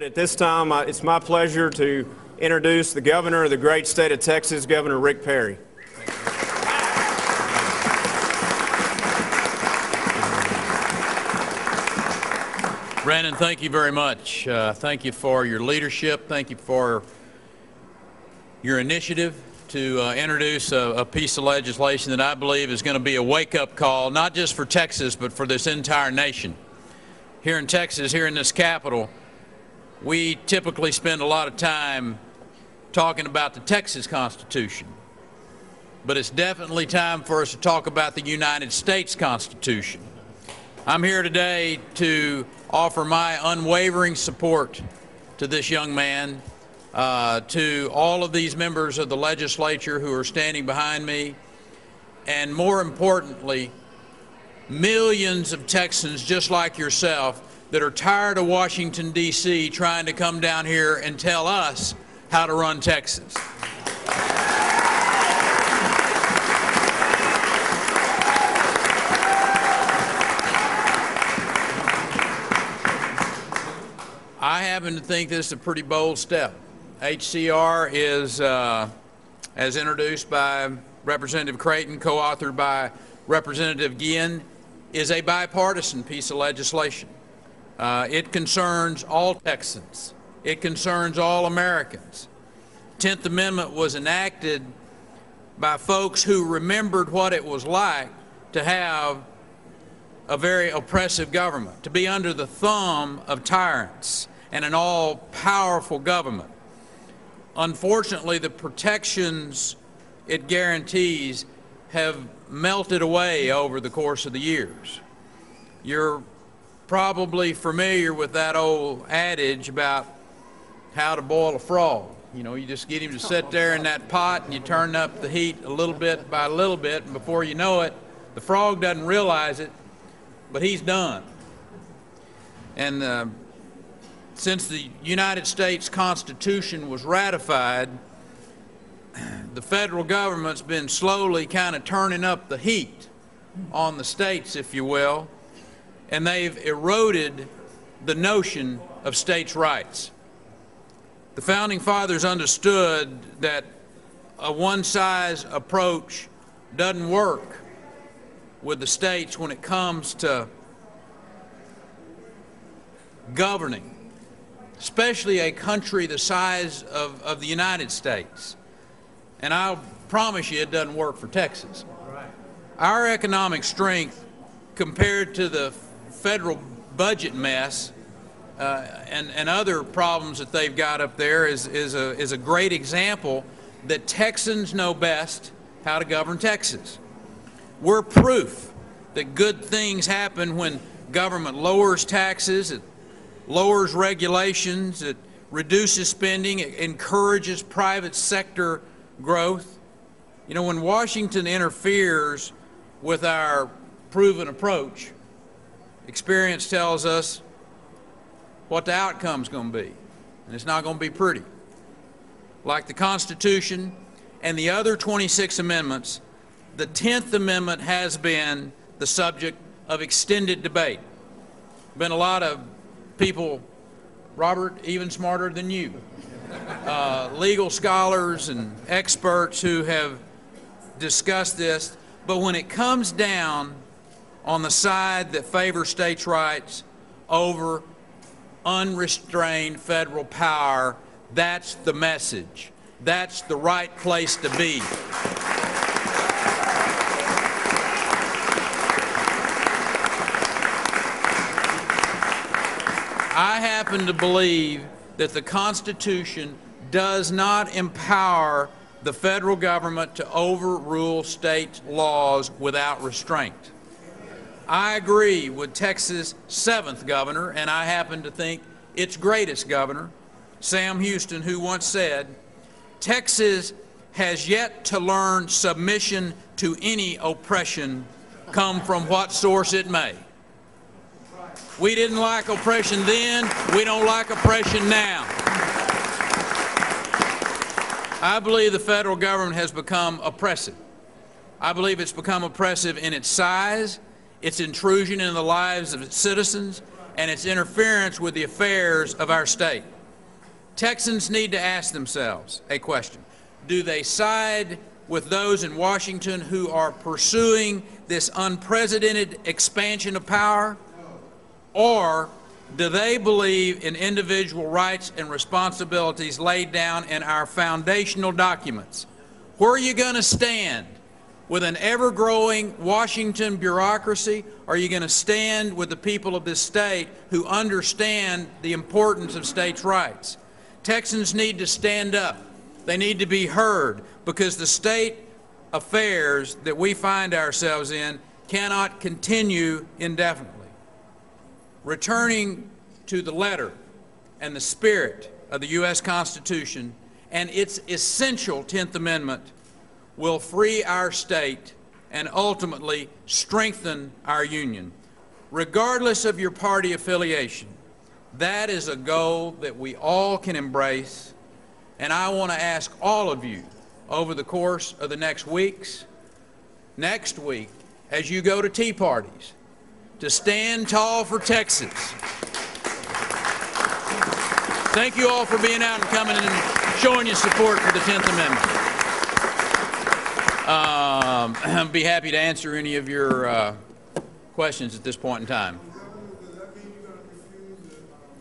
At this time, it's my pleasure to introduce the governor of the great state of Texas, Governor Rick Perry. Brandon, thank you very much. Thank you for your leadership. Thank you for your initiative to introduce a piece of legislation that I believe is going to be a wake-up call, not just for Texas, but for this entire nation. Here in Texas, here in this capital, we typically spend a lot of time talking about the Texas Constitution, but it's definitely time for us to talk about the United States Constitution. I'm here today to offer my unwavering support to this young man, to all of these members of the legislature who are standing behind me, and more importantly, millions of Texans just like yourself that are tired of Washington, D.C. trying to come down here and tell us how to run Texas. I happen to think this is a pretty bold step. HCR is, as introduced by Representative Creighton, co-authored by Representative Guillen, is a bipartisan piece of legislation. It concerns all Texans. It concerns all Americans. 10th Amendment was enacted by folks who remembered what it was like to have a very oppressive government, to be under the thumb of tyrants and an all-powerful government. Unfortunately, the protections it guarantees have melted away over the course of the years. You're probably familiar with that old adage about how to boil a frog. You know, you just get him to sit there in that pot and you turn up the heat a little bit by a little bit, and before you know it, the frog doesn't realize it, but he's done. And since the United States Constitution was ratified, the federal government's been slowly kind of turning up the heat on the states, if you will, and they've eroded the notion of states' rights. The Founding Fathers understood that a one-size approach doesn't work with the states when it comes to governing, especially a country the size of the United States. And I'll promise you it doesn't work for Texas. Our economic strength compared to the federal budget mess and other problems that they've got up there is a great example that Texans know best how to govern Texas. We're proof that good things happen when government lowers taxes, it lowers regulations, it reduces spending, it encourages private sector growth. You know, when Washington interferes with our proven approach, experience tells us what the outcome's going to be, and it's not going to be pretty. Like the Constitution and the other 26 amendments, the 10th Amendment has been the subject of extended debate. Been a lot of people, Robert, even smarter than you, legal scholars and experts who have discussed this, but when it comes down on the side that favors states' rights over unrestrained federal power, that's the message. That's the right place to be. I happen to believe that the Constitution does not empower the federal government to overrule state laws without restraint. I agree with Texas' 7th governor, and I happen to think its greatest governor, Sam Houston, who once said, "Texas has yet to learn submission to any oppression, come from what source it may." We didn't like oppression then, we don't like oppression now. I believe the federal government has become oppressive. I believe it's become oppressive in its size, its intrusion in the lives of its citizens, and its interference with the affairs of our state. Texans need to ask themselves a question. Do they side with those in Washington who are pursuing this unprecedented expansion of power, or do they believe in individual rights and responsibilities laid down in our foundational documents? Where are you going to stand? With an ever-growing Washington bureaucracy, or are you going to stand with the people of this state who understand the importance of states' rights? Texans need to stand up. They need to be heard, because the state affairs that we find ourselves in cannot continue indefinitely. Returning to the letter and the spirit of the U.S. Constitution and its essential 10th Amendment will free our state and ultimately strengthen our union. Regardless of your party affiliation, that is a goal that we all can embrace, and I want to ask all of you over the course of the next weeks, next week, as you go to tea parties, to stand tall for Texas. Thank you all for being out and coming and showing your support for the 10th Amendment. I'd be happy to answer any of your questions at this point in time. Does that mean you're going to refuse the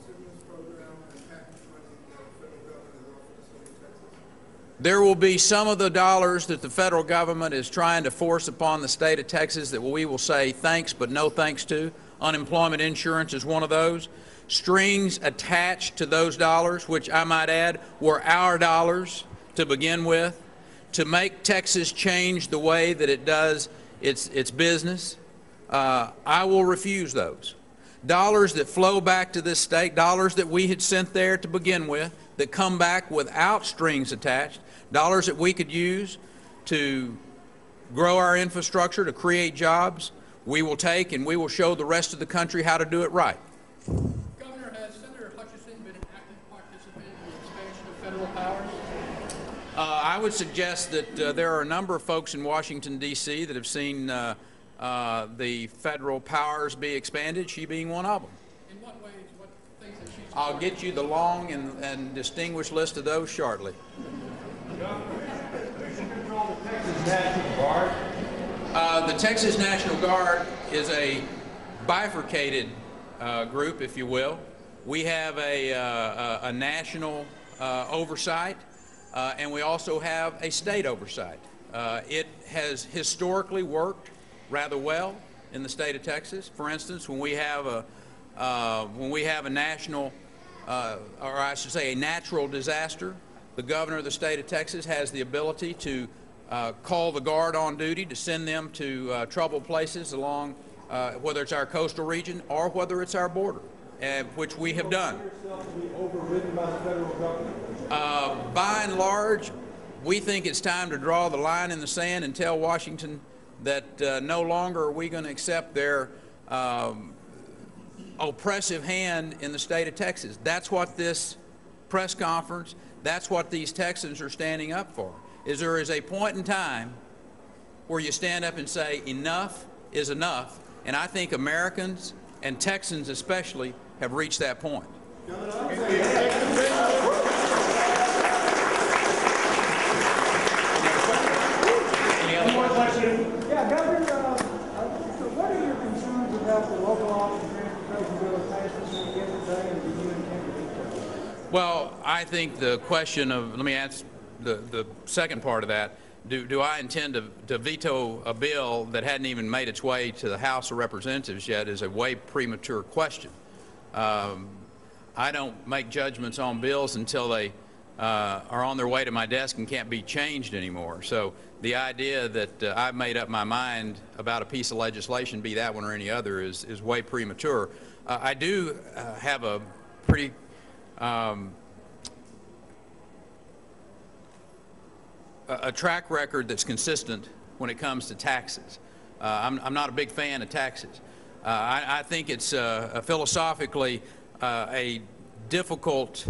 stimulus program and package money that the federal government has offered the state of Texas? There will be some of the dollars that the federal government is trying to force upon the state of Texas that we will say thanks but no thanks to. Unemployment insurance is one of those. Strings attached to those dollars, which I might add were our dollars to begin with, to make Texas change the way that it does its business. I will refuse those. Dollars that flow back to this state, dollars that we had sent there to begin with, that come back without strings attached, dollars that we could use to grow our infrastructure, to create jobs, we will take, and we will show the rest of the country how to do it right. Governor, has Senator Hutchinson been an active participant in the expansion of federal powers? I would suggest that there are a number of folks in Washington, D.C. that have seen the federal powers be expanded, she being one of them. In what ways, what things has she supported? I'll get you the long and distinguished list of those shortly. The Texas National Guard is a bifurcated group, if you will. We have a national oversight, and we also have a state oversight. It has historically worked rather well in the state of Texas. For instance, when we have a national, or I should say a natural disaster, the governor of the state of Texas has the ability to call the Guard on duty to send them to troubled places along, whether it's our coastal region or whether it's our border, which we have done. By and large, we think it's time to draw the line in the sand and tell Washington that no longer are we going to accept their oppressive hand in the state of Texas. That's what this press conference, that's what these Texans are standing up for. Is there is a point in time where you stand up and say enough is enough, and I think Americans and Texans especially have reached that point. Yeah, Governor, so what are your concerns about the local option transportation bill that passed this weekend today, and do you intend to veto? Well, I think the question of, let me answer the second part of that. Do I intend to veto a bill that hadn't even made its way to the House of Representatives yet is a way premature question. I don't make judgments on bills until they are on their way to my desk and can't be changed anymore. So the idea that I've made up my mind about a piece of legislation, be that one or any other, is way premature. I do have a pretty a track record that's consistent when it comes to taxes. I'm not a big fan of taxes. I think it's philosophically a difficult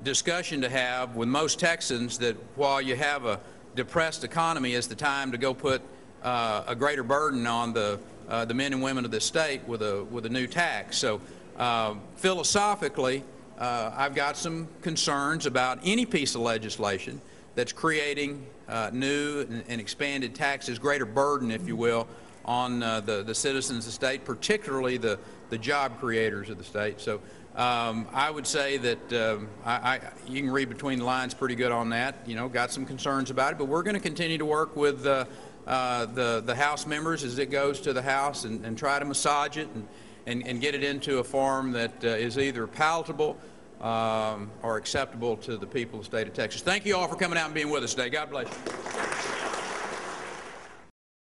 discussion to have with most Texans, that while you have a depressed economy, is the time to go put a greater burden on the the men and women of this state with a new tax. So philosophically, I've got some concerns about any piece of legislation that's creating new and expanded taxes, greater burden, if you will, on the citizens of the state, particularly the job creators of the state. So I would say that you can read between the lines pretty good on that. You know, got some concerns about it, but we're going to continue to work with the House members as it goes to the House and try to massage it and get it into a form that is either palatable or acceptable to the people of the state of Texas. Thank you all for coming out and being with us today. God bless you.